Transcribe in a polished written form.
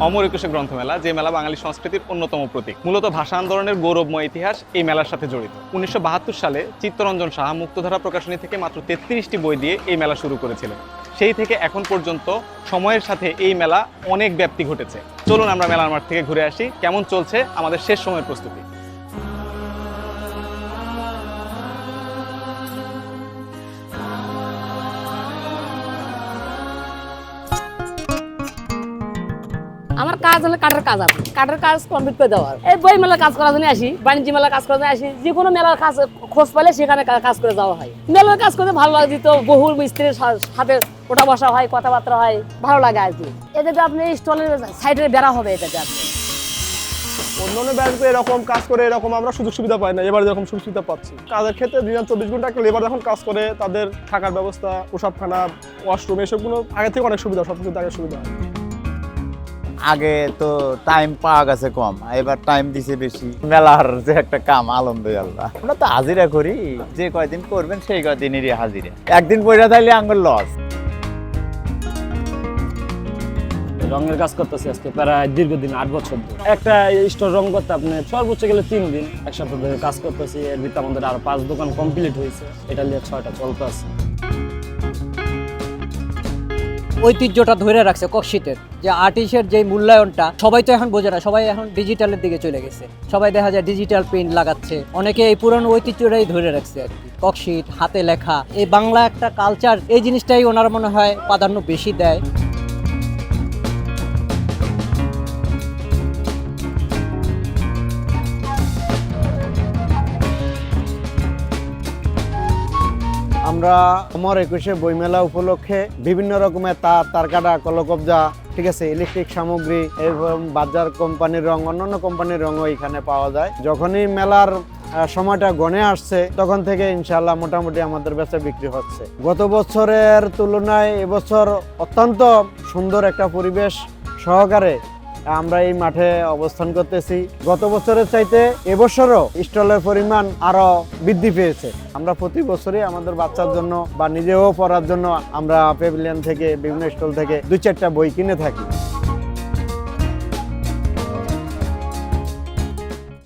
অমর একুশে গ্রন্থমেলা, যে মেলা বাঙালি সংস্কৃতির অন্যতম প্রতীক। মূলত ভাষা আন্দোলনের গৌরবময় ইতিহাস এই মেলার সাথে জড়িত। 1972 সালে চিত্তরঞ্জন সাহা মুক্তধারা প্রকাশনী থেকে মাত্র 33টি বই দিয়ে এই মেলা শুরু করেছিলেন। সেই থেকে এখন পর্যন্ত সময়ের সাথে এই মেলা অনেক ব্যাপ্তি ঘটেছে। চলুন আমরা মেলার মাঠ থেকে ঘুরে আসি কেমন চলছে আমাদের শেষ সময়ের প্রস্তুতি। আমার কাজ হলো কাঠের কাজ, আছে কাঠের কাজ কমপ্লিট করে দেওয়ার। এই বই মেলার কাজ করার জন্য আসি, বাণিজ্য মেলার কাজ করার জন্য আসি, যে কোনো মেলার কাজ খোঁজ পেলে সেখানে কাজ করে যাওয়া হয়। মেলার কাজ করতে ভালো লাগে, তো বহু মিস্ত্রির সাথে ওঠা বসা হয়, কথাবার্তা হয়, ভালো লাগে আর কি। এটাতে আপনি স্টলের সাইডে বেড়া হবে, এটাতে আপনি অন্যান্য ব্যাংকে এরকম কাজ করে এরকম আমরা সুযোগ সুবিধা পাই না, এবার যেরকম সুযোগ সুবিধা পাচ্ছি। কাজের ক্ষেত্রে দিন 24 ঘন্টা একটা লেবার যখন কাজ করে, তাদের থাকার ব্যবস্থা, পোশাকখানা, ওয়াশরুম, এসবগুলো আগে থেকে অনেক সুবিধা, সব কিছু আগে সুবিধা হয়। আগে তো টাইম পাওয়া গেছে কম, এবার টাইম দিছে বেশি। মেলার যে একটা কাম, আলহামদুলিল্লাহ। আমরা তো হাজিরা করি, যে কয়দিন করবেন সেই কয়দিনেরই হাজিরা। একদিন পয়সা তাইলে আঙ্গুল লস। রঙের কাজ করতেছি আজকে প্রায় দীর্ঘদিন 8 বছর ধরে। একটা স্টোর রং করতে আপনি সর্বোচ্চ গেলে 3 দিন, এক সপ্তাহ ধরে কাজ করতেছি। এর ভিতরে আমাদের আরো 5 দোকান কমপ্লিট হয়েছে, এটা নিয়ে 6টা চলতে আছে। ঐতিহ্যটা ধরে রাখছে ককশিটের, যে আর্টিস্টের যে মূল্যায়নটা সবাই তো এখন বোঝে না, সবাই এখন ডিজিটালের দিকে চলে গেছে। সবাই দেখা যায় ডিজিটাল প্রিন্ট লাগাচ্ছে, অনেকে এই পুরনো ঐতিহ্যটাই ধরে রাখছে আর কি। ককশিট, হাতে লেখা, এই বাংলা একটা কালচার, এই জিনিসটাই ওনারা মনে হয় প্রাধান্য বেশি দেয়। আমরা অমর একুশে বইমেলা উপলক্ষে বিভিন্ন রকমের তার কাটা, কলকবজা, ঠিক আছে, ইলেকট্রিক সামগ্রী এবং বাজার কোম্পানির রং, অন্যান্য কোম্পানির রঙও এখানে পাওয়া যায়। যখনই মেলার সময়টা গণে আসছে তখন থেকে ইনশাআল্লাহ মোটামুটি আমাদের বেচা বিক্রি হচ্ছে। গত বছরের তুলনায় এবছর অত্যন্ত সুন্দর একটা পরিবেশ সহকারে আমরা এই মাঠে অবস্থান করতেছি। গত বছরের চাইতে এবছরও স্টলের পরিমাণ আরো বৃদ্ধি পেয়েছে। আমরা প্রতি বছরই আমাদের বাচ্চার জন্য বা নিজেও পড়ার জন্য আমরা প্যাভিলিয়ন থেকে, বিভিন্ন স্টল থেকে 2-4টা বই কিনে থাকি।